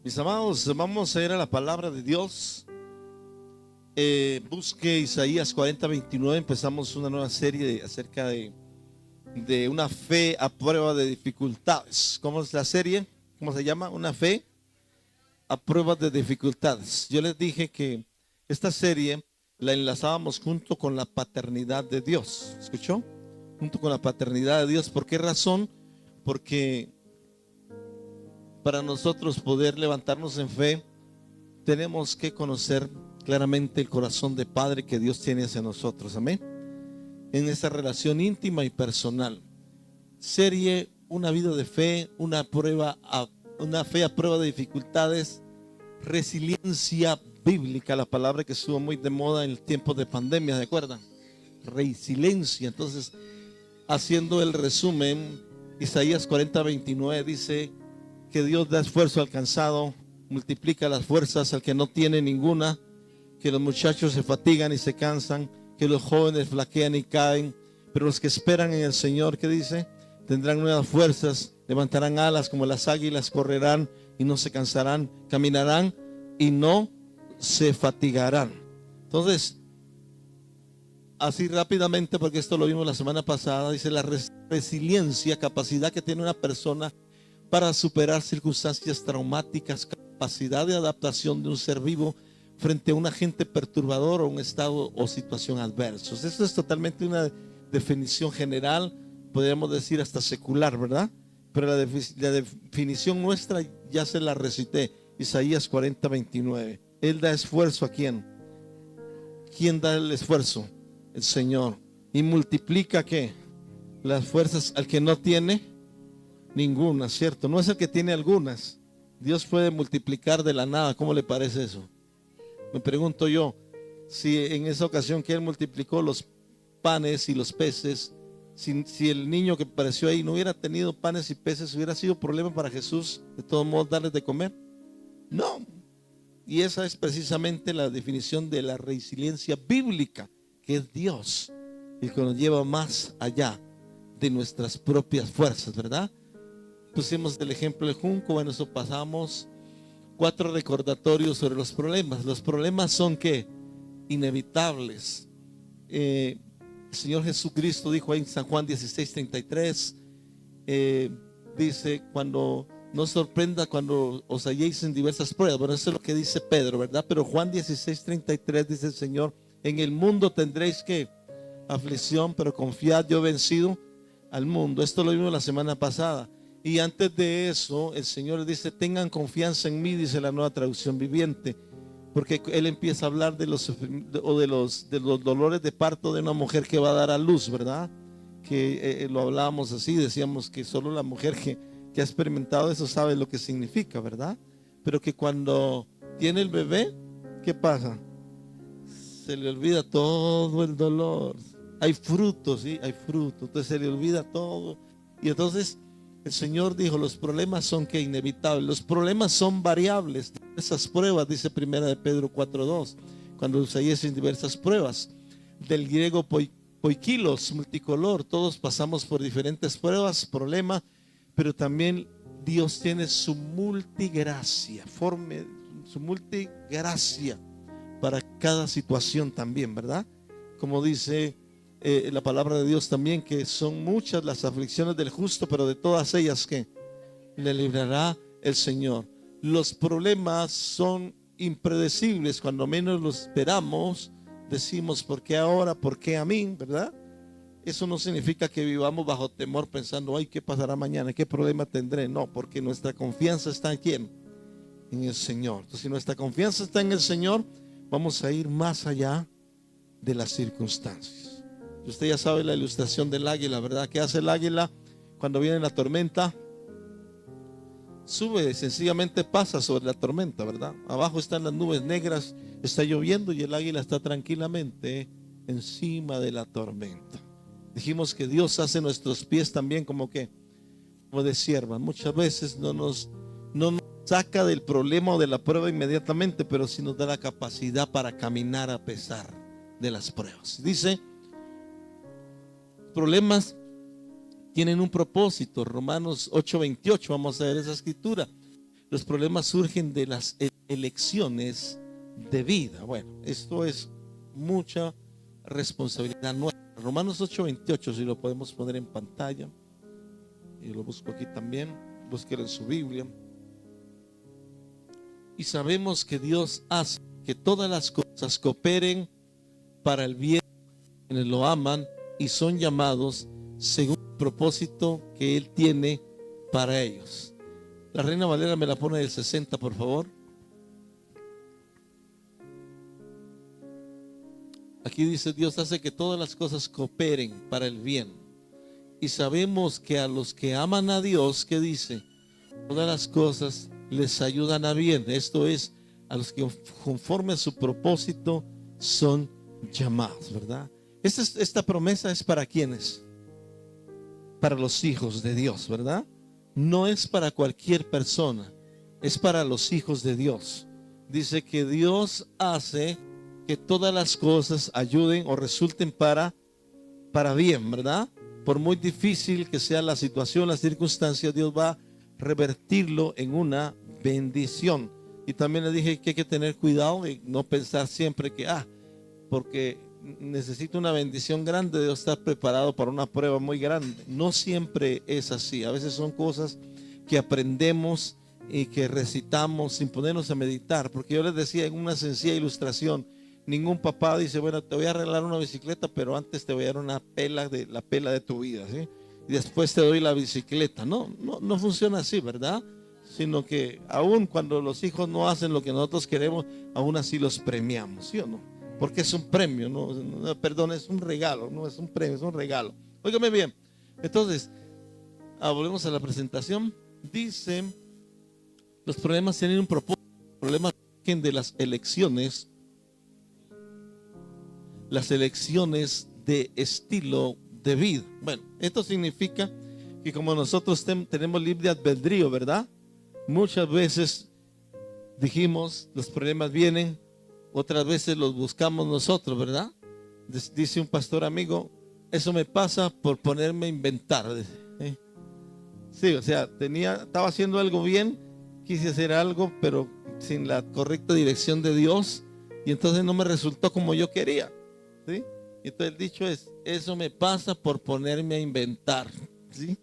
Mis amados, vamos a ir a la palabra de Dios. Busque Isaías 40:29. Empezamos una nueva serie acerca de una fe a prueba de dificultades. ¿Cómo es la serie? ¿Cómo se llama? Una fe a prueba de dificultades. Yo les dije que esta serie la enlazábamos junto con la paternidad de Dios. ¿Escuchó? Junto con la paternidad de Dios. ¿Por qué razón? Porque para nosotros poder levantarnos en fe, tenemos que conocer claramente el corazón de Padre que Dios tiene hacia nosotros. Amén. En esa relación íntima y personal. Serie, una vida de fe, una fe a prueba de dificultades, resiliencia bíblica, la palabra que estuvo muy de moda en el tiempo de pandemia, ¿de acuerdo? Resiliencia. Entonces, haciendo el resumen, Isaías 40:29 dice que Dios da esfuerzo al cansado, multiplica las fuerzas al que no tiene ninguna, que los muchachos se fatigan y se cansan, que los jóvenes flaquean y caen, pero los que esperan en el Señor, ¿qué dice? Tendrán nuevas fuerzas, levantarán alas como las águilas, correrán y no se cansarán, caminarán y no se fatigarán. Entonces, así rápidamente, porque esto lo vimos la semana pasada, dice la resiliencia, capacidad que tiene una persona para superar circunstancias traumáticas, capacidad de adaptación de un ser vivo frente a un agente perturbador o un estado o situación adversos. Esto es totalmente una definición general, podríamos decir hasta secular, ¿verdad? Pero la definición nuestra ya se la recité, Isaías 40:29. Él da esfuerzo ¿a quién? ¿Quién da el esfuerzo? El Señor. Y multiplica ¿qué? Las fuerzas al que no tiene ninguna, ¿cierto? No es el que tiene algunas. Dios puede multiplicar de la nada. ¿Cómo le parece eso? Me pregunto yo, si en esa ocasión que Él multiplicó los panes y los peces, si el niño que apareció ahí no hubiera tenido panes y peces, ¿hubiera sido problema para Jesús de todos modos darles de comer? No. Y esa es precisamente la definición de la resiliencia bíblica, que es Dios el que nos lleva más allá de nuestras propias fuerzas, ¿verdad? Pusimos el ejemplo del junco. Bueno, eso pasamos 4 recordatorios sobre los problemas. Los problemas son ¿qué? Inevitables. El Señor Jesucristo dijo ahí en San Juan 16:33, dice, cuando no sorprenda cuando os halléis en diversas pruebas. Bueno, eso es lo que dice Pedro, ¿verdad? Pero Juan 16:33 dice el Señor, en el mundo tendréis ¿qué? Aflicción, pero confiad, yo he vencido al mundo. Esto lo vimos la semana pasada. Y antes de eso, el Señor dice, tengan confianza en mí, dice la Nueva Traducción Viviente, porque Él empieza a hablar de los dolores de parto de una mujer que va a dar a luz, ¿verdad? Que lo hablábamos así, decíamos que solo la mujer que ha experimentado eso sabe lo que significa, ¿verdad? Pero que cuando tiene el bebé, ¿qué pasa? Se le olvida todo el dolor. Hay frutos, ¿sí? Hay frutos, entonces se le olvida todo. Y entonces el Señor dijo, los problemas son que inevitables, los problemas son variables. Esas pruebas, dice primera de Pedro 4:2, cuando usáis en diversas pruebas, del griego poikilos, multicolor, todos pasamos por diferentes pruebas, problemas, pero también Dios tiene su multigracia, su multigracia para cada situación también, ¿verdad? Como dice la palabra de Dios también, que son muchas las aflicciones del justo, pero de todas ellas que le librará el Señor. Los problemas son impredecibles, cuando menos los esperamos, decimos, ¿por qué ahora? ¿Por qué a mí? ¿Verdad? Eso no significa que vivamos bajo temor pensando, ay, ¿qué pasará mañana? ¿Qué problema tendré? No, porque nuestra confianza está en ¿quién? En el Señor. Entonces, si nuestra confianza está en el Señor, vamos a ir más allá de las circunstancias. Usted ya sabe la ilustración del águila, ¿verdad? ¿Qué hace el águila cuando viene la tormenta? Sube, sencillamente pasa sobre la tormenta, ¿verdad? Abajo están las nubes negras, está lloviendo y el águila está tranquilamente encima de la tormenta. Dijimos que Dios hace nuestros pies también como de sierva. Muchas veces no nos saca del problema o de la prueba inmediatamente, pero sí nos da la capacidad para caminar a pesar de las pruebas. Dice, problemas tienen un propósito. Romanos 8:28, vamos a ver esa escritura. los problemas surgen de las elecciones de vida. Bueno, esto es mucha responsabilidad nuestra. Romanos 8:28, si lo podemos poner en pantalla. Y lo busco aquí también. Búsquelo en su Biblia. Y sabemos que Dios hace que todas las cosas cooperen para el bien de quienes lo aman y son llamados según el propósito que Él tiene para ellos. La Reina Valera me la pone del 60, por favor. Aquí dice: Dios hace que todas las cosas cooperen para el bien. Y sabemos que a los que aman a Dios, ¿qué dice? Todas las cosas les ayudan a bien. Esto es, a los que conforme a su propósito son llamados, ¿verdad? Esta promesa es para quienes, para los hijos de Dios, ¿verdad? No es para cualquier persona, es para los hijos de Dios. Dice que Dios hace que todas las cosas ayuden o resulten para bien, ¿verdad? Por muy difícil que sea la situación, la circunstancia, Dios va a revertirlo en una bendición. Y también le dije que hay que tener cuidado y no pensar siempre que, porque necesito una bendición grande, Dios está preparado para una prueba muy grande. No siempre es así. A veces son cosas que aprendemos y que recitamos sin ponernos a meditar. Porque yo les decía en una sencilla ilustración, ningún papá dice: bueno, te voy a arreglar una bicicleta, pero antes te voy a dar la pela de tu vida, ¿sí? Y después te doy la bicicleta. No funciona así, ¿verdad? Sino que aún cuando los hijos no hacen lo que nosotros queremos, aún así los premiamos, ¿sí o no? Porque es un premio, perdón, es un regalo, no es un premio, es un regalo. Óigame bien. Entonces, volvemos a la presentación. Dice: los problemas tienen un propósito. Los problemas surgen de las elecciones de estilo de vida. Bueno, esto significa que como nosotros tenemos libre albedrío, ¿verdad? Muchas veces dijimos, los problemas vienen, otras veces los buscamos nosotros, ¿verdad? Dice un pastor amigo: eso me pasa por ponerme a inventar. Sí, o sea, estaba haciendo algo bien, quise hacer algo, pero sin la correcta dirección de Dios, y entonces no me resultó como yo quería, ¿sí? Entonces el dicho es: eso me pasa por ponerme a inventar, ¿sí?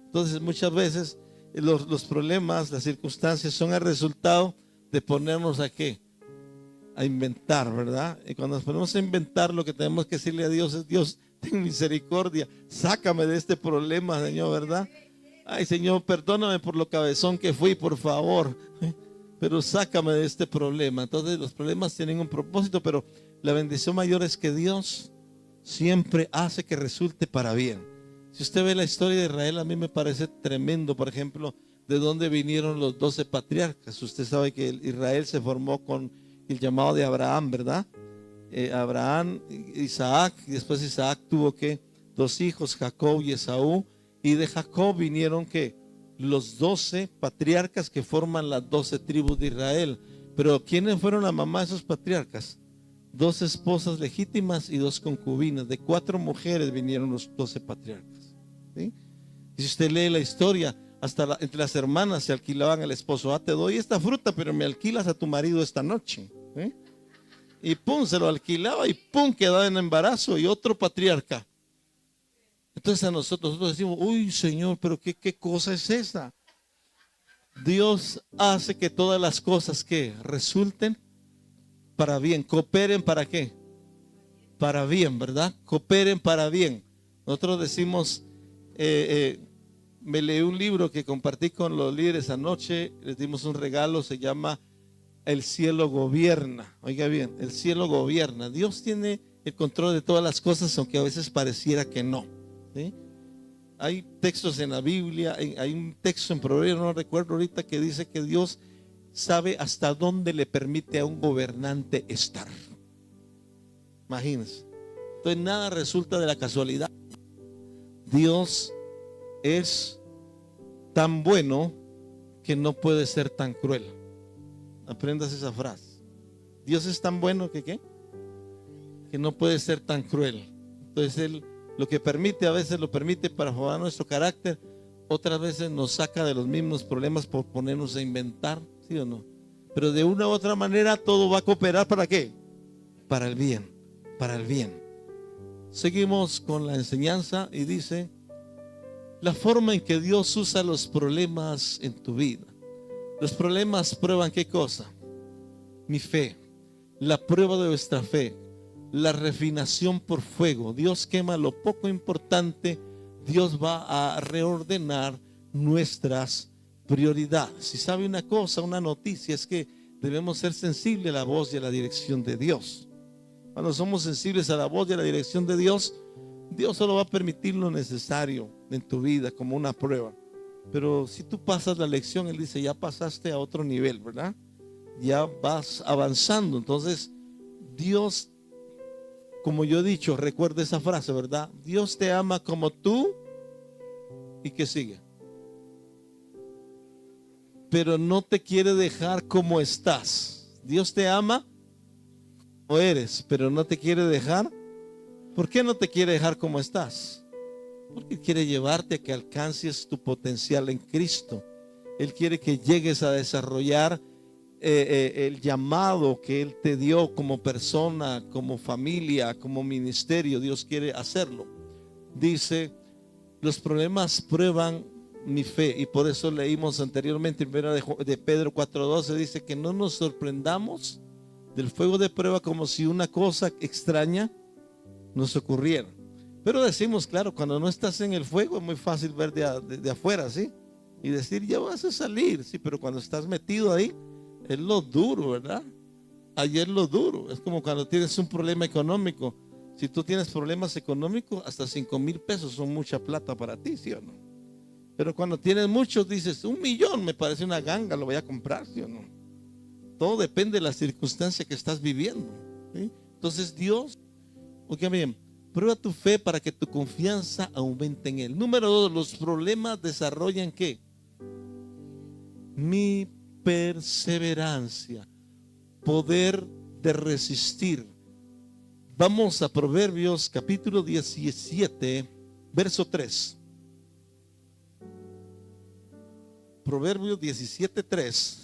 Entonces muchas veces los problemas, las circunstancias son el resultado de ponernos a ¿qué? A inventar, ¿verdad? Y cuando nos ponemos a inventar, lo que tenemos que decirle a Dios es: Dios, ten misericordia, sácame de este problema, Señor, ¿verdad? Ay, Señor, perdóname por lo cabezón que fui, por favor, pero sácame de este problema. Entonces los problemas tienen un propósito, pero la bendición mayor es que Dios siempre hace que resulte para bien. Si usted ve la historia de Israel, a mí me parece tremendo, por ejemplo, de dónde vinieron los 12 patriarcas. Usted sabe que Israel se formó con el llamado de Abraham, ¿verdad? Abraham, Isaac, y después Isaac tuvo dos hijos, Jacob y Esaú, y de Jacob vinieron los 12 patriarcas que forman las 12 tribus de Israel. Pero ¿quiénes fueron la mamá de esos patriarcas? 2 esposas legítimas y 2 concubinas. De 4 mujeres vinieron los 12 patriarcas, ¿sí? Y si usted lee la historia, hasta entre las hermanas se alquilaban al esposo: te doy esta fruta, pero me alquilas a tu marido esta noche, ¿sí? Y pum, se lo alquilaba y pum, quedaba en embarazo y otro patriarca. Entonces nosotros decimos: uy, Señor, pero ¿qué cosa es esa? Dios hace que todas las cosas que resulten para bien, cooperen para qué, para bien, ¿verdad? Cooperen para bien. Nosotros decimos, me leí un libro que compartí con los líderes anoche, les dimos un regalo, se llama El cielo gobierna. Oiga bien, el cielo gobierna. Dios tiene el control de todas las cosas, aunque a veces pareciera que no, ¿sí? Hay textos en la Biblia, hay un texto en Proverbios, no recuerdo ahorita, que dice que Dios sabe hasta dónde le permite a un gobernante estar. Imagínense. Entonces nada resulta de la casualidad. Dios es tan bueno que no puede ser tan cruel. Aprendas esa frase. Dios es tan bueno que no puede ser tan cruel. Entonces Él lo que permite, a veces lo permite para formar nuestro carácter, Otras veces nos saca de los mismos problemas por ponernos a inventar, ¿sí o no? Pero de una u otra manera todo va a cooperar, ¿para qué? Para el bien, para el bien. Seguimos con la enseñanza y dice, la forma en que Dios usa los problemas en tu vida. Los problemas prueban ¿qué cosa? Mi fe, la prueba de vuestra fe, la refinación por fuego. Dios quema lo poco importante. Dios va a reordenar nuestras prioridades. Si sabe una cosa, una noticia, es que debemos ser sensibles a la voz y a la dirección de Dios. Cuando somos sensibles a la voz y a la dirección de Dios, Dios solo va a permitir lo necesario en tu vida como una prueba. Pero si tú pasas la lección, Él dice, ya pasaste a otro nivel, ¿verdad? Ya vas avanzando. Entonces, Dios, como yo he dicho, recuerda esa frase, ¿verdad? Dios te ama como tú y que sigue. Pero no te quiere dejar como estás. Dios te ama como eres, pero no te quiere dejar. ¿Por qué no te quiere dejar como estás? Porque quiere llevarte a que alcances tu potencial en Cristo. Él quiere que llegues a desarrollar el llamado que Él te dio como persona, como familia, como ministerio. Dios quiere hacerlo. Dice, los problemas prueban mi fe, y por eso leímos anteriormente en de Pedro 4:12, dice que no nos sorprendamos del fuego de prueba como si una cosa extraña nos ocurriera. Pero decimos, claro, cuando no estás en el fuego es muy fácil ver de afuera, ¿sí? Y decir, ya vas a salir, sí, pero cuando estás metido ahí, es lo duro, ¿verdad? Ayer lo duro. Es como cuando tienes un problema económico. Si tú tienes problemas económicos, hasta 5,000 pesos son mucha plata para ti, ¿sí o no? Pero cuando tienes muchos, dices, 1,000,000 me parece una ganga, lo voy a comprar, ¿sí o no? Todo depende de la circunstancia que estás viviendo, ¿sí? Entonces Dios, oiga bien, prueba tu fe para que tu confianza aumente en Él. Número 2, los problemas desarrollan ¿qué? Mi perseverancia, poder de resistir. Vamos a Proverbios capítulo 17, verso 3. Proverbios 17:3.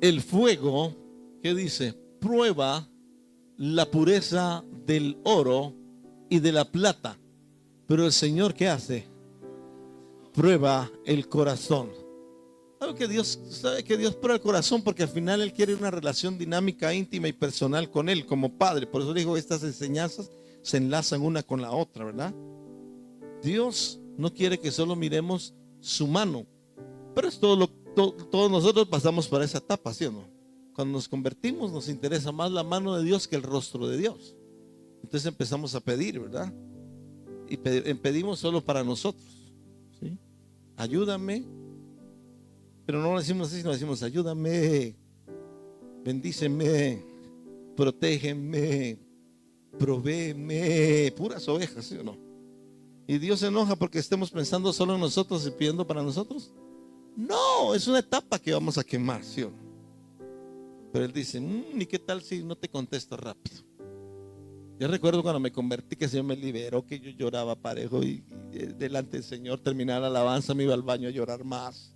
El fuego, ¿qué dice? Prueba la pureza del oro y de la plata, pero el Señor, ¿qué hace? Prueba el corazón. Sabe que Dios prueba el corazón porque al final Él quiere una relación dinámica, íntima y personal con Él como Padre. Por eso digo, estas enseñanzas se enlazan una con la otra, ¿verdad? Dios no quiere que solo miremos su mano, pero es todos nosotros pasamos por esa etapa, ¿sí o no? Cuando nos convertimos nos interesa más la mano de Dios que el rostro de Dios. Entonces empezamos a pedir, ¿verdad? Y pedimos solo para nosotros, ¿sí? Ayúdame, pero no lo decimos así, sino decimos ayúdame, bendíceme, protégeme, provéeme, puras ovejas, ¿sí o no? Y Dios se enoja porque estemos pensando solo en nosotros y pidiendo para nosotros. No, es una etapa que vamos a quemar, ¿sí o no? Pero Él dice, ¿y qué tal si no te contesto rápido? Yo recuerdo cuando me convertí que el Señor me liberó, que yo lloraba parejo y delante del Señor, terminar la alabanza, me iba al baño a llorar más.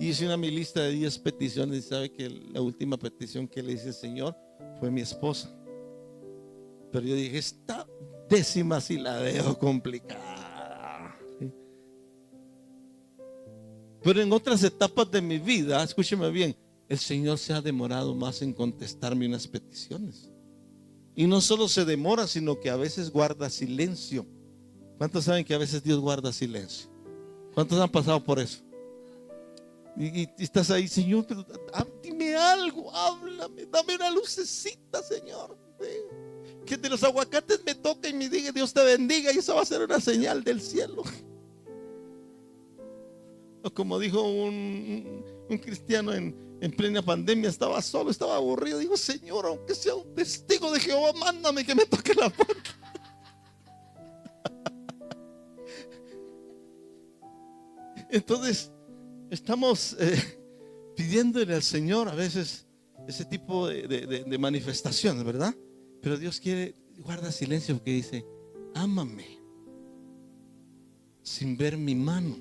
Y hice mi lista de 10 peticiones y sabe que la última petición que le hice al Señor fue mi esposa. Pero yo dije, esta 10ª sí la dejo complicada, ¿sí? Pero en otras etapas de mi vida, escúcheme bien, el Señor se ha demorado más en contestarme unas peticiones. Y no solo se demora, sino que a veces guarda silencio. ¿Cuántos saben que a veces Dios guarda silencio? ¿Cuántos han pasado por eso? Y estás ahí, Señor, pero dime algo, háblame, dame una lucecita, Señor. Que de los aguacates me toque y me diga Dios te bendiga, y eso va a ser una señal del cielo. O como dijo un cristiano en plena pandemia, estaba solo, estaba aburrido. Digo, Señor, aunque sea un testigo de Jehová, mándame que me toque la puerta. Entonces estamos pidiéndole al Señor a veces ese tipo de manifestaciones, ¿verdad? Pero Dios quiere, guarda silencio porque dice, ámame sin ver mi mano.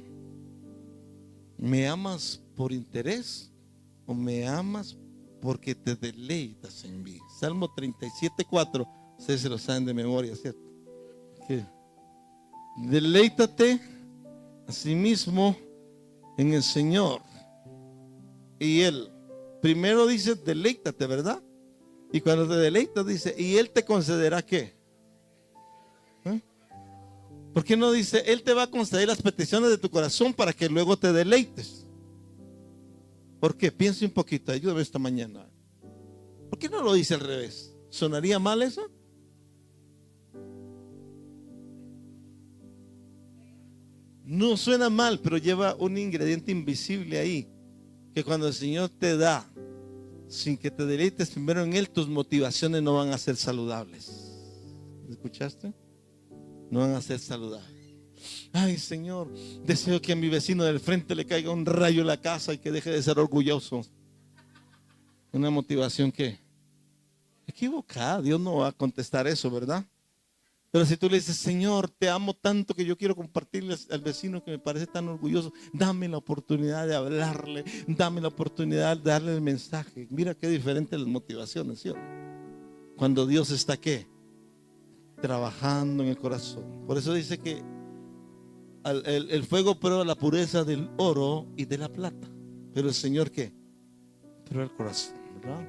¿Me amas por interés o me amas porque te deleitas en mí? Salmo 37:4, ustedes se lo saben de memoria, ¿cierto? ¿Qué? Deleítate a sí mismo en el Señor. Y Él primero dice, deleítate, ¿verdad? Y cuando te deleitas dice, y Él te concederá ¿qué? ¿Por qué no dice, Él te va a conceder las peticiones de tu corazón para que luego te deleites? ¿Por qué? Piense un poquito, ayúdame esta mañana. ¿Por qué no lo dice al revés? ¿Sonaría mal eso? No suena mal, pero lleva un ingrediente invisible ahí, que cuando el Señor te da, sin que te deleites primero en Él, tus motivaciones no van a ser saludables. ¿Escuchaste? No van a ser saludables. Ay, Señor, deseo que a mi vecino del frente le caiga un rayo en la casa y que deje de ser orgulloso. Una motivación que equivocada. Dios no va a contestar eso, ¿verdad? Pero si tú le dices, Señor, te amo tanto que yo quiero compartirle al vecino que me parece tan orgulloso, dame la oportunidad de hablarle, dame la oportunidad de darle el mensaje. Mira qué diferente las motivaciones, ¿sí? Cuando Dios está ¿qué? Trabajando en el corazón. Por eso dice que el fuego prueba la pureza del oro y de la plata, pero el Señor ¿qué? Prueba el corazón, ¿verdad?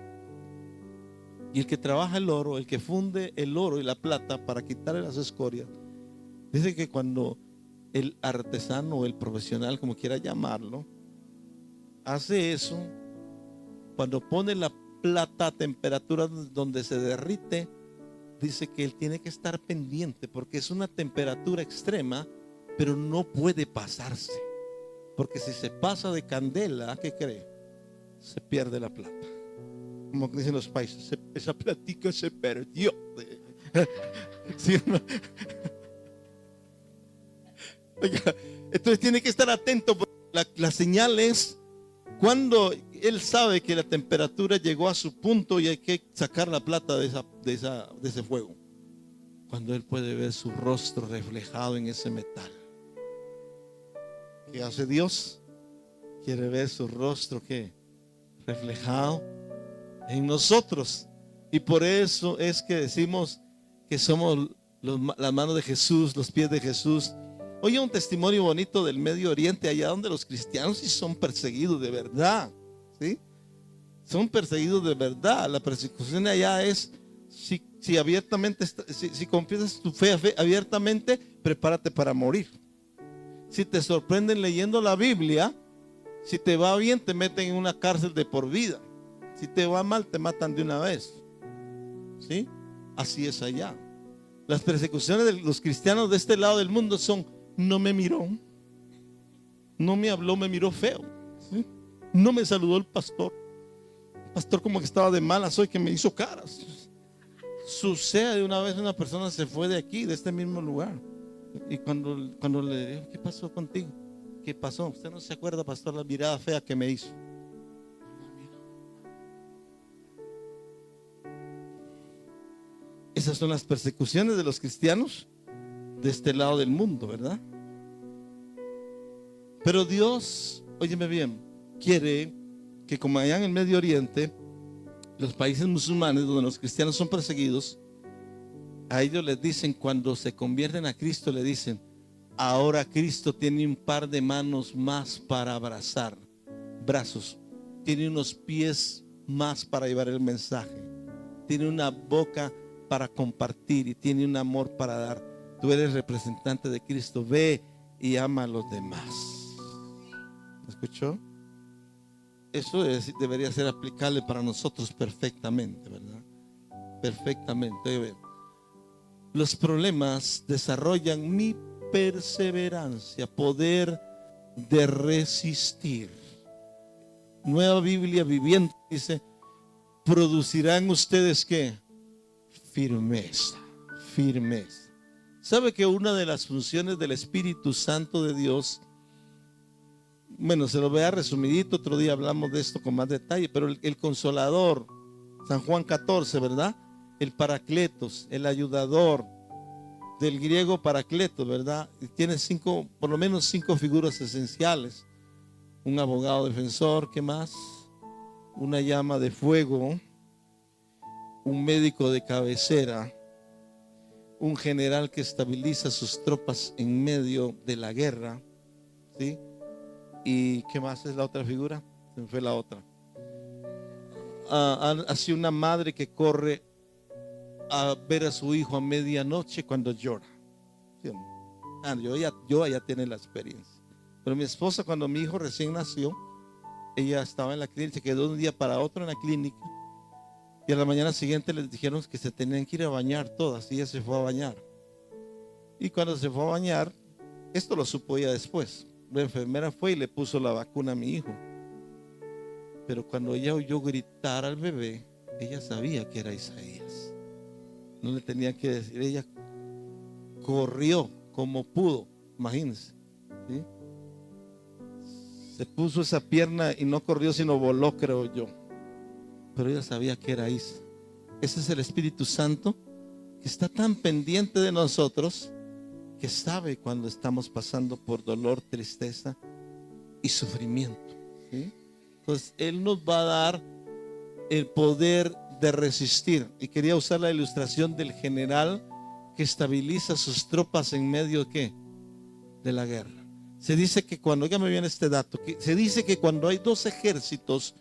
Y el que trabaja el oro, el que funde el oro y la plata para quitarle las escorias, dice que cuando el artesano o el profesional, como quiera llamarlo, hace eso, cuando pone la plata a temperatura donde se derrite, dice que él tiene que estar pendiente porque es una temperatura extrema, pero no puede pasarse, porque si se pasa de candela, ¿qué cree? Se pierde la plata. Como dicen los países, esa platica se perdió. ¿Sí, no? Oiga, entonces tiene que estar atento, porque la señal es cuando él sabe que la temperatura llegó a su punto y hay que sacar la plata de ese fuego. Cuando él puede ver su rostro reflejado en ese metal. ¿Qué hace Dios? Quiere ver su rostro ¿qué? Reflejado en nosotros. Y por eso es que decimos que somos las manos de Jesús, los pies de Jesús. Oye, un testimonio bonito del Medio Oriente, allá donde los cristianos sí son perseguidos de verdad, ¿sí? Son perseguidos de verdad. La persecución de allá es si abiertamente, si confiesas tu fe abiertamente, prepárate para morir. Si te sorprenden leyendo la Biblia, si te va bien, te meten en una cárcel de por vida. Si te va mal, te matan de una vez. ¿Sí? Así es allá. Las persecuciones de los cristianos de este lado del mundo son: no me miró, no me habló, me miró feo, ¿sí? No me saludó el pastor como que estaba de malas hoy, que me hizo caras. Sucede de una vez, una persona se fue de aquí, de este mismo lugar, y cuando le digo, ¿qué pasó contigo? ¿Qué pasó? ¿Usted no se acuerda, pastor, la mirada fea que me hizo? Esas son las persecuciones de los cristianos de este lado del mundo, ¿verdad? Pero Dios, óyeme bien, quiere que como allá en el Medio Oriente, los países musulmanes donde los cristianos son perseguidos, a ellos les dicen, cuando se convierten a Cristo, le dicen: ahora Cristo tiene un par de manos más para abrazar, brazos, tiene unos pies más para llevar el mensaje, tiene una boca para compartir y tiene un amor para dar. Tú eres representante de Cristo, ve y ama a los demás. ¿Escuchó? Eso debería ser aplicable para nosotros perfectamente, ¿verdad? Perfectamente. Los problemas desarrollan mi perseverancia, poder de resistir. Nueva Biblia Viviente dice: producirán ustedes ¿qué? Firmeza, firmeza. ¿Sabe que una de las funciones del Espíritu Santo de Dios, bueno, se lo vea resumidito, otro día hablamos de esto con más detalle, pero el Consolador, San Juan 14, ¿verdad? el Paracletos, el ayudador, del griego Paracletos, ¿verdad? Y tiene por lo menos cinco figuras esenciales. Un abogado defensor, ¿qué más? Una llama de fuego, un médico de cabecera, un general que estabiliza sus tropas en medio de la guerra, ¿sí? ¿Y qué más es la otra figura? Se me fue la otra. Así una madre que corre a ver a su hijo a medianoche cuando llora. ¿Sí? Yo ya tiene la experiencia. Pero mi esposa, cuando mi hijo recién nació, ella estaba en la clínica, se quedó de un día para otro en la clínica, y a la mañana siguiente les dijeron que se tenían que ir a bañar todas, y ella se fue a bañar. Y cuando se fue a bañar, esto lo supo ella después, la enfermera fue y le puso la vacuna a mi hijo. Pero cuando ella oyó gritar al bebé, ella sabía que era Isaías. No le tenía que decir, ella corrió como pudo, imagínense, ¿sí? Se puso esa pierna y no corrió sino voló, creo yo. Pero ella sabía que era Isa. Ese es el Espíritu Santo que está tan pendiente de nosotros, que sabe cuando estamos pasando por dolor, tristeza y sufrimiento, ¿sí? Entonces Él nos va a dar el poder de resistir. Y quería usar la ilustración del general que estabiliza sus tropas en medio de ¿qué? De la guerra. Se dice que cuando, óigame bien este dato, se dice que cuando hay dos ejércitos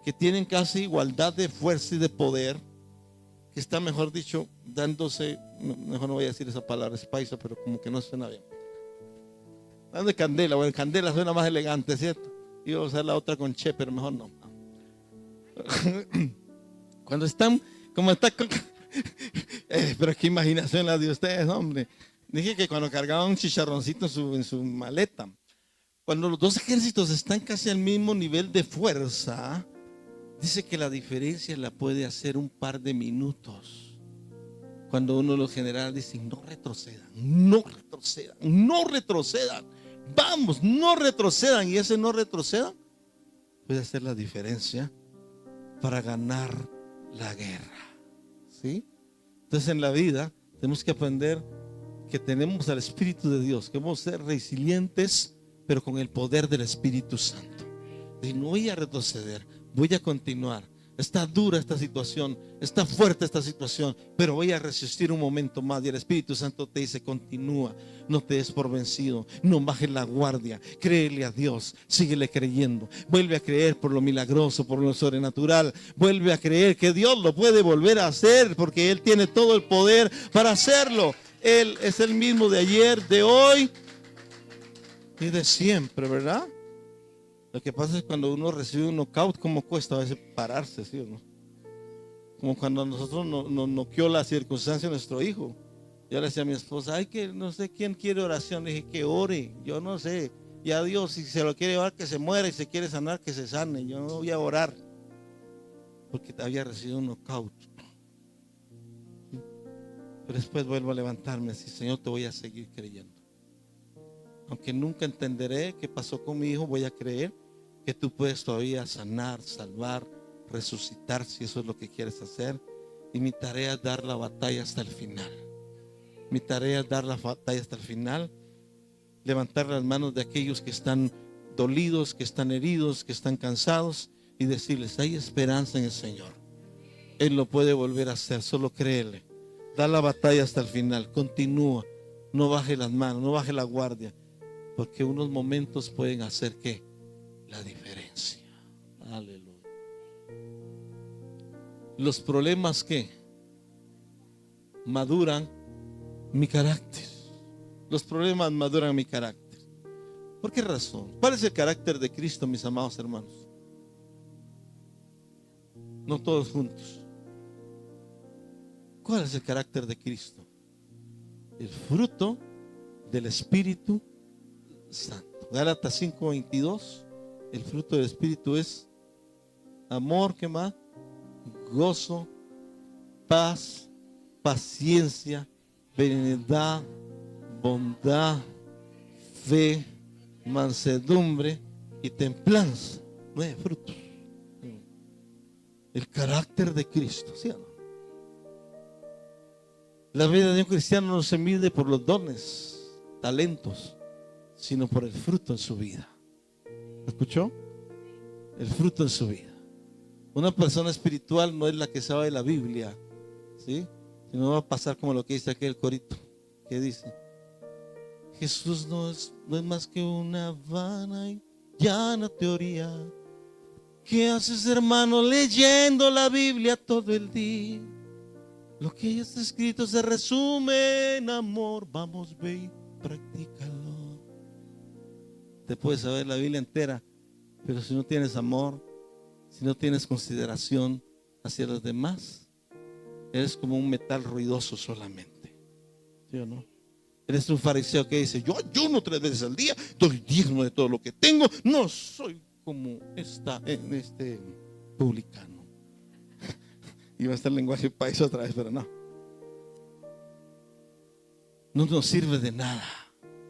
que tienen casi igualdad de fuerza y de poder, que está, mejor dicho, dándose, mejor no voy a decir esa palabra, es paisa, pero como que no suena bien. Dando de candela, bueno, candela suena más elegante, ¿cierto? Iba a usar la otra con che, pero mejor no. Cuando están, como está, pero qué imaginación la de ustedes, hombre. Dije que cuando cargaban un chicharroncito en su maleta, cuando los dos ejércitos están casi al mismo nivel de fuerza, dice que la diferencia la puede hacer un par de minutos. Cuando uno de los generales dice, no retrocedan, no retrocedan, no retrocedan, vamos, no retrocedan, y ese no retrocedan puede hacer la diferencia para ganar la guerra, ¿sí? Entonces en la vida tenemos que aprender que tenemos al Espíritu de Dios, que vamos a ser resilientes, pero con el poder del Espíritu Santo. Y no voy a retroceder, voy a continuar. Está dura esta situación, está fuerte esta situación, pero voy a resistir un momento más. Y el Espíritu Santo te dice, continúa, no te des por vencido, no bajes la guardia, créele a Dios, síguele creyendo, vuelve a creer por lo milagroso, por lo sobrenatural, vuelve a creer que Dios lo puede volver a hacer, porque Él tiene todo el poder para hacerlo. Él es el mismo de ayer, de hoy y de siempre, ¿verdad? Lo que pasa es cuando uno recibe un knockout, ¿cómo cuesta a veces pararse, ¿sí o no? Como cuando a nosotros nos noqueó la circunstancia de nuestro hijo. Yo le decía a mi esposa, ay, que no sé quién quiere oración. Le dije, que ore, yo no sé. Y a Dios, si se lo quiere llevar, que se muera, y se quiere sanar, que se sane. Yo no voy a orar, porque había recibido un knockout. Pero después vuelvo a levantarme así, Señor, te voy a seguir creyendo. Aunque nunca entenderé qué pasó con mi hijo, voy a creer que tú puedes todavía sanar, salvar, resucitar, si eso es lo que quieres hacer. Y mi tarea es dar la batalla hasta el final. Mi tarea es dar la batalla hasta el final. Levantar las manos de aquellos que están dolidos, que están heridos, que están cansados, y decirles, hay esperanza en el Señor. Él lo puede volver a hacer, solo créele. Da la batalla hasta el final, continúa, no baje las manos, no baje la guardia, porque unos momentos pueden hacer ¿qué? La diferencia. Aleluya. Los problemas que maduran mi carácter. Los problemas maduran mi carácter. ¿Por qué razón? ¿Cuál es el carácter de Cristo, mis amados hermanos? No todos juntos. ¿Cuál es el carácter de Cristo? El fruto del Espíritu Santo. Gálatas 5:22. El fruto del Espíritu es amor, ¿qué más? Gozo, paz, paciencia, benignidad, bondad, fe, mansedumbre y templanza. 9 frutos. El carácter de Cristo, ¿sí o no? La vida de un cristiano no se mide por los dones, talentos, sino por el fruto en su vida. ¿Escuchó? El fruto en su vida. Una persona espiritual no es la que sabe la Biblia, ¿sí? Sino va a pasar como lo que dice aquel corito, que dice: Jesús no es más que una vana y llana teoría. ¿Qué haces, hermano, leyendo la Biblia todo el día? Lo que ahí está escrito se resume en amor. Vamos, ve y practícalo. Te puedes saber la Biblia entera, pero si no tienes amor, si no tienes consideración hacia los demás, eres como un metal ruidoso solamente. ¿Sí o no? Eres un fariseo que dice: yo ayuno 3 veces al día, doy diezmo de todo lo que tengo. No soy como este publicano. Iba a estar el lenguaje país otra vez, pero no. No nos sirve de nada,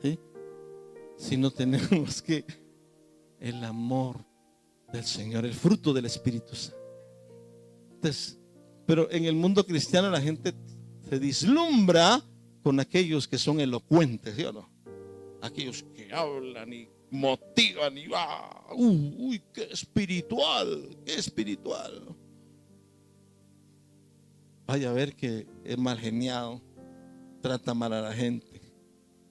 ¿sí? Si no tenemos que el amor del Señor, el fruto del Espíritu Santo. Entonces, pero en el mundo cristiano la gente se vislumbra con aquellos que son elocuentes, ¿sí o no? Aquellos que hablan y motivan y uy, qué espiritual, qué espiritual. Vaya a ver que es mal geniado, trata mal a la gente,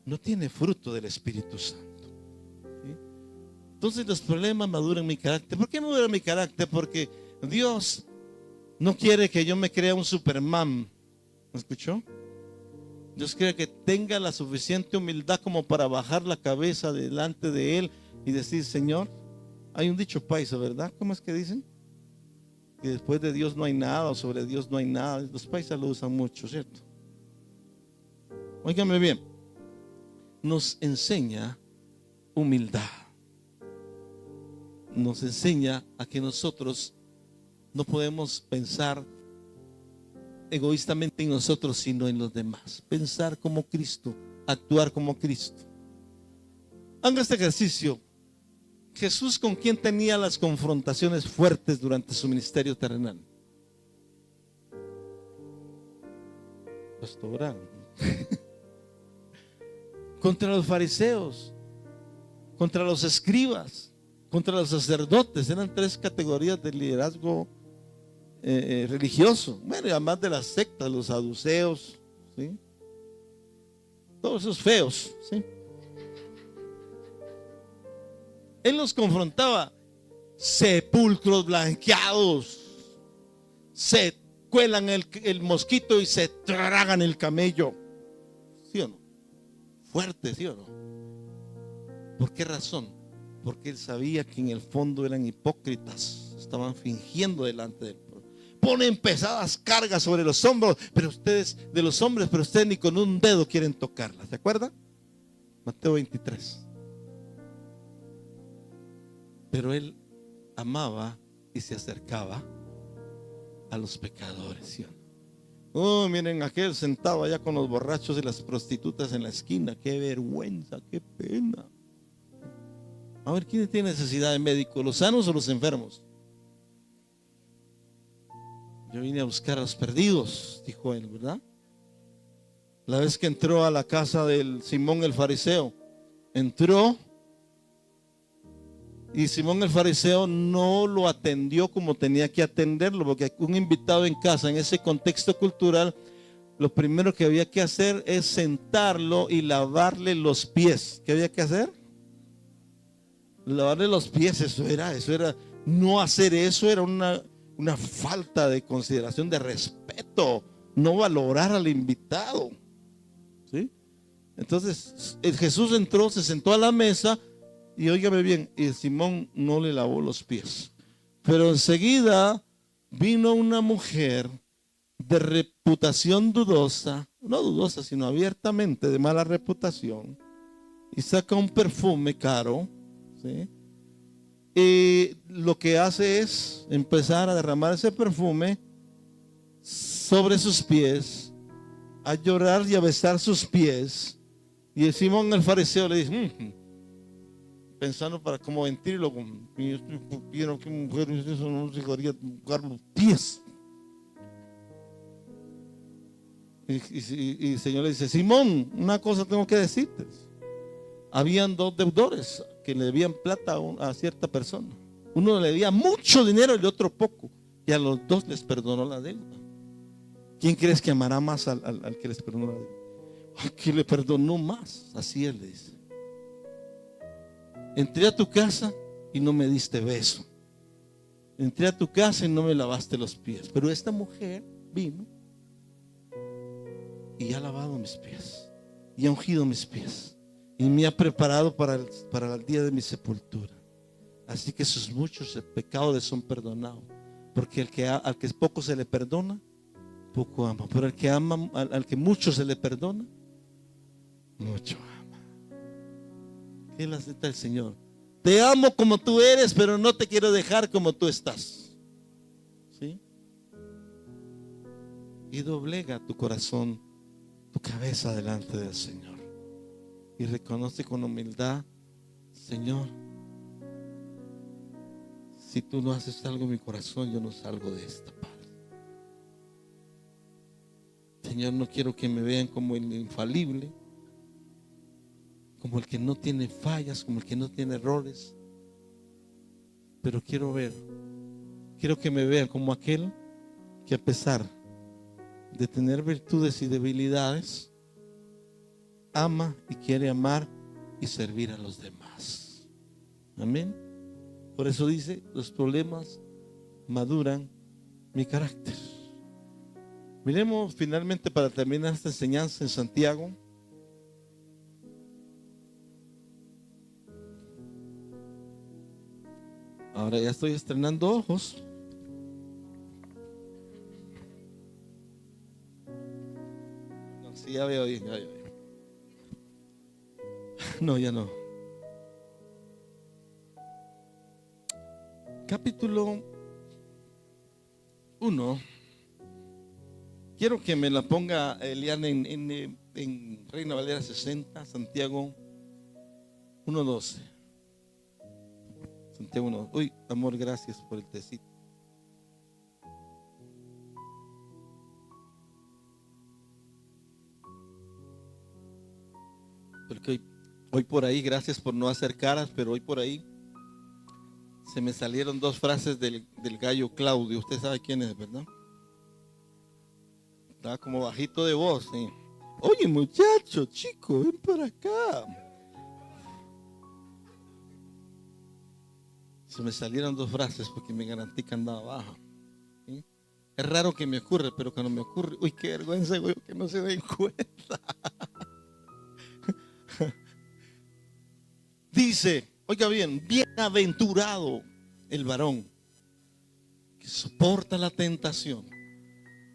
no tiene fruto del Espíritu Santo, ¿sí? Entonces los problemas maduran mi carácter. ¿Por qué madura mi carácter? Porque Dios no quiere que yo me crea un Superman. ¿Me escuchó? Dios quiere que tenga la suficiente humildad como para bajar la cabeza delante de Él y decir: Señor, hay un dicho paisa, ¿verdad? ¿Cómo es que dicen? Que después de Dios no hay nada, o sobre Dios no hay nada. Los paisas lo usan mucho, ¿cierto? Óigame bien, nos enseña humildad. Nos enseña a que nosotros no podemos pensar egoístamente en nosotros, sino en los demás. Pensar como Cristo, actuar como Cristo. Haga este ejercicio. Jesús, ¿con quién tenía las confrontaciones fuertes durante su ministerio terrenal? Pastor, contra los fariseos, contra los escribas, contra los sacerdotes. Eran 3 categorías de liderazgo religioso. Bueno, y además de las sectas, los saduceos, ¿sí? Todos esos feos, ¿sí? Él los confrontaba: sepulcros blanqueados, se cuelan el mosquito y se tragan el camello. ¿Sí o no? Fuerte, ¿sí o no? ¿Por qué razón? Porque él sabía que en el fondo eran hipócritas, estaban fingiendo delante del pueblo. Ponen pesadas cargas sobre los hombros, pero ustedes, de los hombres, pero ustedes ni con un dedo quieren tocarlas. ¿Se acuerdan? Mateo 23. Pero él amaba y se acercaba a los pecadores, ¿sí o no? Oh, miren, aquel sentado allá con los borrachos y las prostitutas en la esquina. Qué vergüenza, qué pena. A ver, ¿quién tiene necesidad de médico? ¿Los sanos o los enfermos? Yo vine a buscar a los perdidos, dijo él, ¿verdad? La vez que entró a la casa del Simón el fariseo, entró y Simón el fariseo no lo atendió como tenía que atenderlo, porque un invitado en casa, en ese contexto cultural, lo primero que había que hacer es sentarlo y lavarle los pies. ¿Qué había que hacer? Lavarle los pies. Eso era, no hacer eso era una falta de consideración, de respeto, no valorar al invitado, ¿sí? Entonces Jesús entró, se sentó a la mesa y óigame bien, y Simón no le lavó los pies. Pero enseguida vino una mujer de reputación dudosa, no dudosa, sino abiertamente de mala reputación, y saca un perfume caro, ¿sí? Y lo que hace es empezar a derramar ese perfume sobre sus pies, a llorar y a besar sus pies. Y el Simón el fariseo le dice, pensando para como mentirlo, quiero que mujer eso no se dejaría tocar los pies. Y el Señor le dice: Simón, una cosa tengo que decirte. Habían dos deudores que le debían plata a cierta persona. Uno le debía mucho dinero y el otro poco. Y a los dos les perdonó la deuda. ¿Quién crees que amará más al que les perdonó la deuda? Al que le perdonó más. Así él le dice: entré a tu casa y no me diste beso. Entré a tu casa y no me lavaste los pies. Pero esta mujer vino y ha lavado mis pies y ha ungido mis pies y me ha preparado para el día de mi sepultura. Así que sus muchos pecados le son perdonados, porque al que poco se le perdona, poco ama. Pero al que ama, al que mucho se le perdona, mucho ama. ¿Qué es la cita del Señor? Te amo como tú eres, pero no te quiero dejar como tú estás. ¿Sí? Y doblega tu corazón, tu cabeza delante del Señor. Y reconoce con humildad: Señor, si tú no haces algo en mi corazón, yo no salgo de esta, Padre. Señor, no quiero que me vean como el infalible, como el que no tiene fallas, como el que no tiene errores. Pero quiero que me vean como aquel que, a pesar de tener virtudes y debilidades, ama y quiere amar y servir a los demás. Amén. Por eso dice: los problemas maduran mi carácter. Miremos finalmente, para terminar esta enseñanza, en Santiago. Ahora ya estoy estrenando ojos. No, sí, ya veo bien, ya veo bien. No, ya no. Capítulo 1. Quiero que me la ponga Eliana en Reina Valera 60, Santiago 1:12. Santiago 1. Uy, amor, gracias por el tecito. Porque hoy por ahí, gracias por no hacer caras, pero hoy por ahí se me salieron dos frases del gallo Claudio. Usted sabe quién es, ¿verdad? Estaba como bajito de voz, ¿sí? Oye, muchacho, chico, ven para acá. Se me salieron dos frases porque me garantí que andaba baja. ¿Sí? Es raro que me ocurra, pero cuando me ocurre, uy, qué vergüenza, güey, que no se den cuenta. Dice, oiga bien, bienaventurado el varón que soporta la tentación,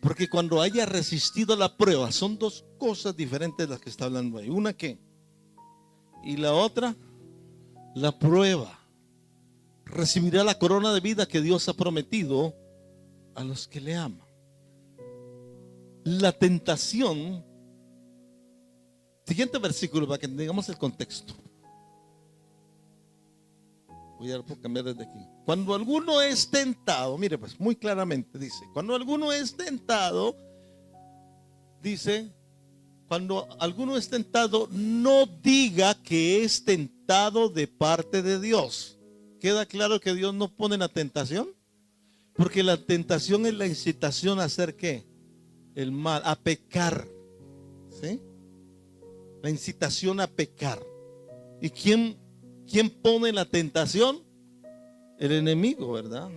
porque cuando haya resistido la prueba, son dos cosas diferentes las que está hablando ahí. Una, ¿qué? Y la otra, la prueba. Recibirá la corona de vida que Dios ha prometido a los que le aman. La tentación. Siguiente versículo para que tengamos el contexto. Voy a cambiar desde aquí. Cuando alguno es tentado, mire pues, muy claramente dice: cuando alguno es tentado, dice, cuando alguno es tentado, no diga que es tentado de parte de Dios. ¿Queda claro que Dios no pone la tentación? Porque la tentación es la incitación a hacer ¿qué? El mal, a pecar. ¿Sí? La incitación a pecar. ¿Y quién pone la tentación? El enemigo, ¿verdad?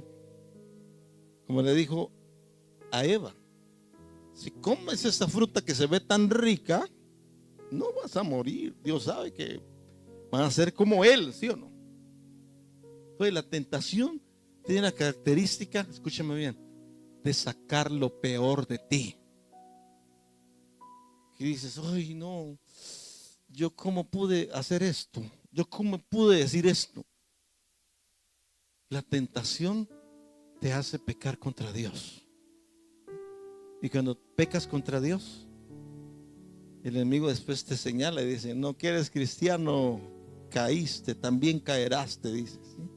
Como le dijo a Eva: si comes esa fruta que se ve tan rica, no vas a morir. Dios sabe que van a ser como él, ¿sí o no? Entonces la tentación tiene la característica, escúchame bien, de sacar lo peor de ti. Y dices: ay, no, yo cómo pude hacer esto, yo cómo pude decir esto. La tentación te hace pecar contra Dios. Y cuando pecas contra Dios, el enemigo después te señala y dice: no que eres cristiano, caíste, también caerás, te dice. ¿Sí?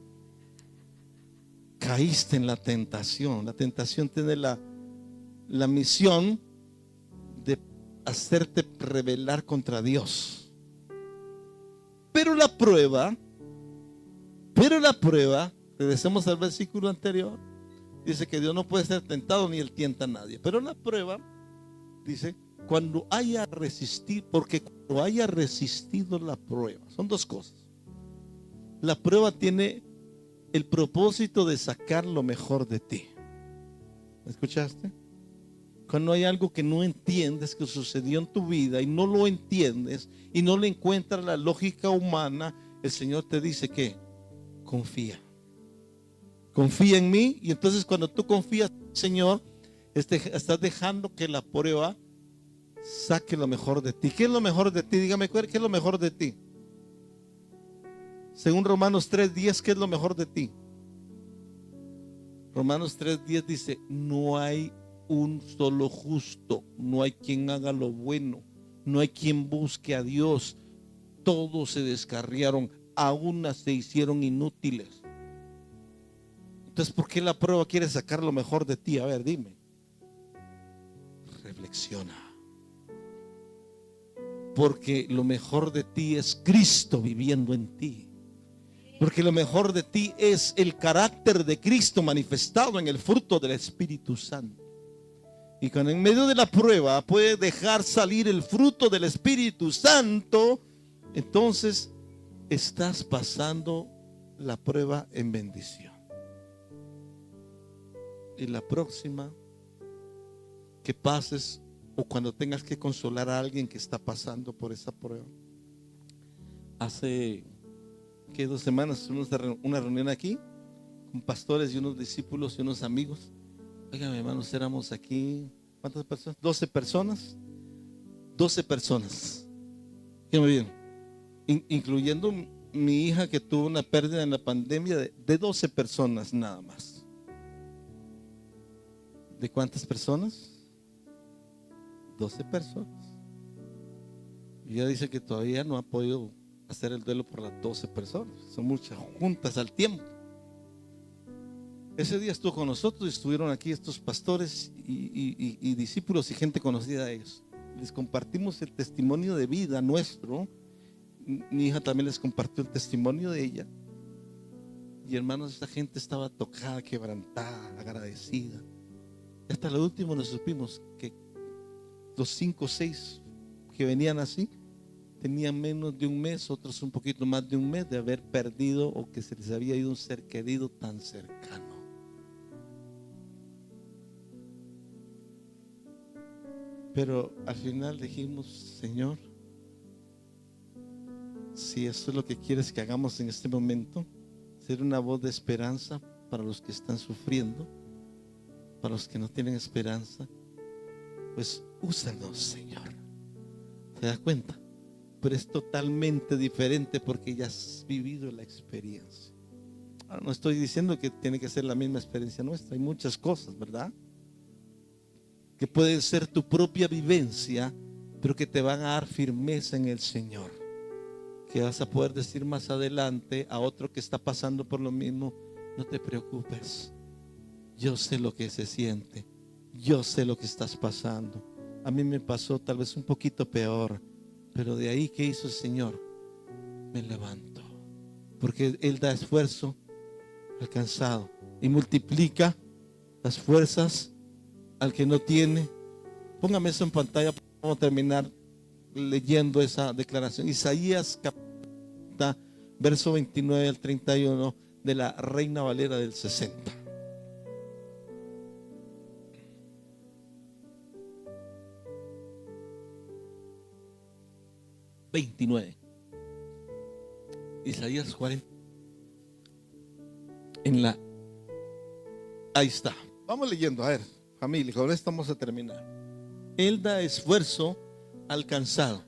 Caíste en la tentación. La tentación tiene la misión de hacerte rebelar contra Dios. Pero la prueba, regresemos al versículo anterior, dice que Dios no puede ser tentado ni él tienta a nadie. Pero la prueba, dice, cuando haya resistido, porque cuando haya resistido la prueba, son dos cosas. La prueba tiene el propósito de sacar lo mejor de ti. ¿Me escuchaste? Cuando hay algo que no entiendes que sucedió en tu vida y no lo entiendes y no le encuentras la lógica humana, el Señor te dice que confía. Confía en mí. Y entonces cuando tú confías en el Señor, estás dejando que la prueba saque lo mejor de ti. ¿Qué es lo mejor de ti? Dígame, ¿qué es lo mejor de ti? Según Romanos 3:10, ¿qué es lo mejor de ti? Romanos 3:10 dice: no hay un solo justo, no hay quien haga lo bueno, no hay quien busque a Dios. Todos se descarriaron, a unas se hicieron inútiles. Entonces, ¿por qué la prueba quiere sacar lo mejor de ti? A ver, dime. Reflexiona. Porque lo mejor de ti es Cristo viviendo en ti. Porque lo mejor de ti es el carácter de Cristo manifestado en el fruto del Espíritu Santo. Y cuando en medio de la prueba puedes dejar salir el fruto del Espíritu Santo, entonces estás pasando la prueba en bendición. Y la próxima que pases, o cuando tengas que consolar a alguien que está pasando por esa prueba. Hace 2 semanas tuvimos una reunión aquí con pastores y unos discípulos y unos amigos. Oigan, hermanos, éramos aquí, ¿cuántas personas? 12 personas. 12 personas. Fíjame bien, incluyendo mi hija que tuvo una pérdida en la pandemia de 12 personas nada más. ¿De cuántas personas? 12 personas. Y ella dice que todavía no ha podido hacer el duelo por las 12 personas. Son muchas juntas al tiempo. Ese día estuvo con nosotros y estuvieron aquí estos pastores y discípulos y gente conocida de ellos. Les compartimos el testimonio de vida nuestro. Mi hija también les compartió el testimonio de ella. Y hermanos, esta gente estaba tocada, quebrantada, agradecida. Y hasta lo último nos supimos que los 5 o 6 que venían así tenían menos de un mes, otros un poquito más de un mes de haber perdido o que se les había ido un ser querido tan cercano. Pero al final dijimos: Señor, si esto es lo que quieres que hagamos en este momento, ser una voz de esperanza para los que están sufriendo, para los que no tienen esperanza, pues úsanos, Señor. ¿Se da cuenta? Pero es totalmente diferente porque ya has vivido la experiencia. Ahora, no estoy diciendo que tiene que ser la misma experiencia nuestra. Hay muchas cosas, ¿verdad?, que pueden ser tu propia vivencia, pero que te van a dar firmeza en el Señor. Que vas a poder decir más adelante a otro que está pasando por lo mismo: no te preocupes, yo sé lo que se siente, yo sé lo que estás pasando. A mí me pasó tal vez un poquito peor, pero de ahí, ¿qué hizo el Señor? Me levanto, porque Él da esfuerzo al cansado y multiplica las fuerzas al que no tiene. Póngame eso en pantalla. Vamos a terminar leyendo esa declaración. Isaías verso 29 al 31 de la Reina Valera del 60. Isaías 40. Ahí está. Vamos leyendo, a ver, familia, con esto vamos a terminar. Él da esfuerzo al cansado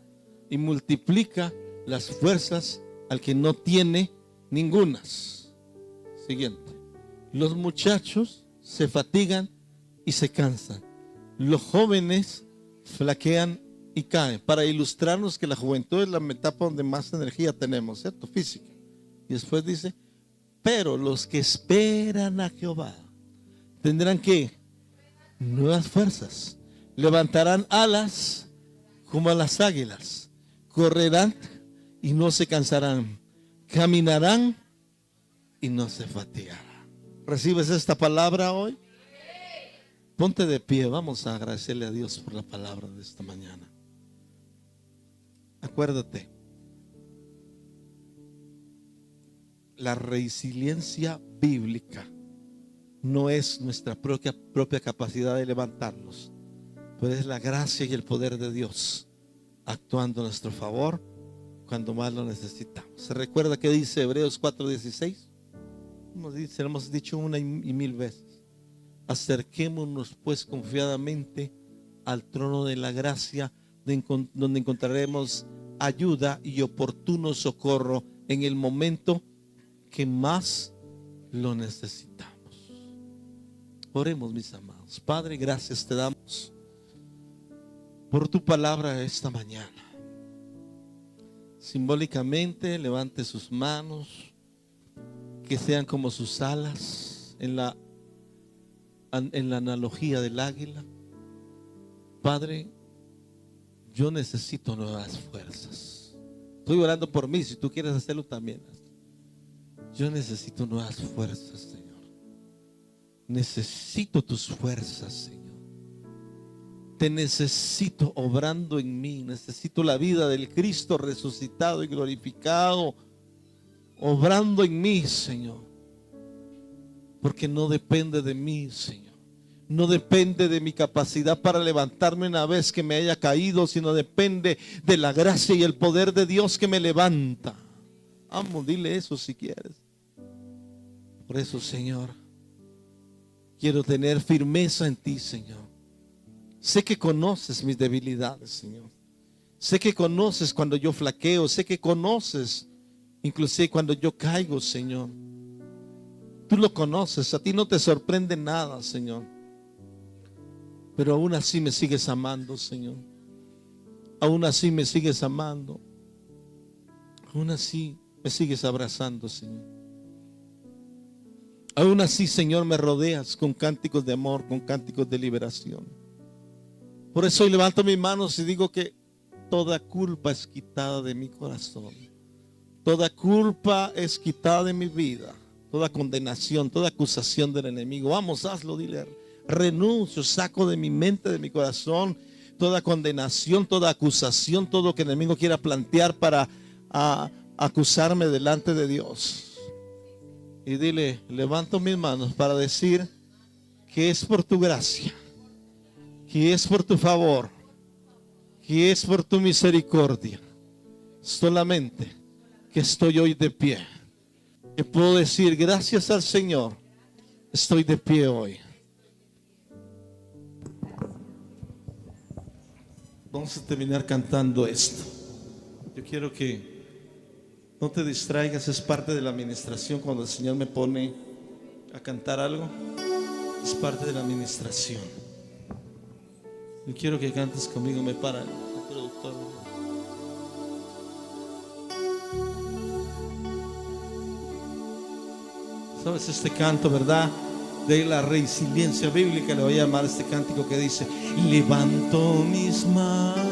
y multiplica las fuerzas al que no tiene ningunas. Siguiente. Los muchachos se fatigan y se cansan. Los jóvenes flaquean y caen. Para ilustrarnos que la juventud es la etapa donde más energía tenemos, ¿cierto? Física. Y después dice: pero los que esperan a Jehová tendrán que nuevas fuerzas, levantarán alas como a las águilas. Correrán y no se cansarán. Caminarán y no se fatigarán. ¿Recibes esta palabra hoy? Ponte de pie, vamos a agradecerle a Dios por la palabra de esta mañana. Acuérdate, la resiliencia bíblica no es nuestra propia capacidad de levantarnos, pero es la gracia y el poder de Dios actuando a nuestro favor cuando más lo necesitamos. ¿Se recuerda que dice Hebreos 4:16? Lo hemos dicho una y mil veces. Acerquémonos pues confiadamente al trono de la gracia, donde encontraremos ayuda y oportuno socorro en el momento que más lo necesitamos. Oremos, mis amados. Padre, gracias te damos por tu palabra esta mañana. Simbólicamente levante sus manos, que sean como sus alas en la analogía del águila. Padre, yo necesito nuevas fuerzas. Estoy orando por mí, si tú quieres hacerlo también. Yo necesito nuevas fuerzas, Señor. Necesito tus fuerzas, Señor. Te necesito obrando en mí. Necesito la vida del Cristo resucitado y glorificado obrando en mí, Señor. Porque no depende de mí, Señor. No depende de mi capacidad para levantarme una vez que me haya caído, sino depende de la gracia y el poder de Dios que me levanta. Vamos, dile eso si quieres. Por eso, Señor, quiero tener firmeza en ti, Señor. Sé que conoces mis debilidades, Señor. Sé que conoces cuando yo flaqueo. Sé que conoces inclusive cuando yo caigo, Señor. Tú lo conoces, a ti no te sorprende nada, Señor. Pero aún así me sigues amando, Señor. Aún así me sigues amando. Aún así me sigues abrazando, Señor. Aún así, Señor, me rodeas con cánticos de amor, con cánticos de liberación. Por eso hoy levanto mis manos y digo que toda culpa es quitada de mi corazón. Toda culpa es quitada de mi vida. Toda condenación, toda acusación del enemigo. Vamos, hazlo, dile. Renuncio, saco de mi mente, de mi corazón, toda condenación, toda acusación, todo lo que el enemigo quiera plantear para acusarme delante de Dios. Y dile, levanto mis manos para decir que es por tu gracia, que es por tu favor, que es por tu misericordia. Solamente que estoy hoy de pie. Que puedo decir, gracias al Señor, estoy de pie hoy. Vamos a terminar cantando esto. Yo quiero que no te distraigas, es parte de la administración. Cuando el Señor me pone a cantar algo, es parte de la administración. Yo quiero que cantes conmigo, me para el productor. ¿Sabes este canto, verdad? De la resiliencia bíblica, le voy a llamar este cántico que dice: levanto mis manos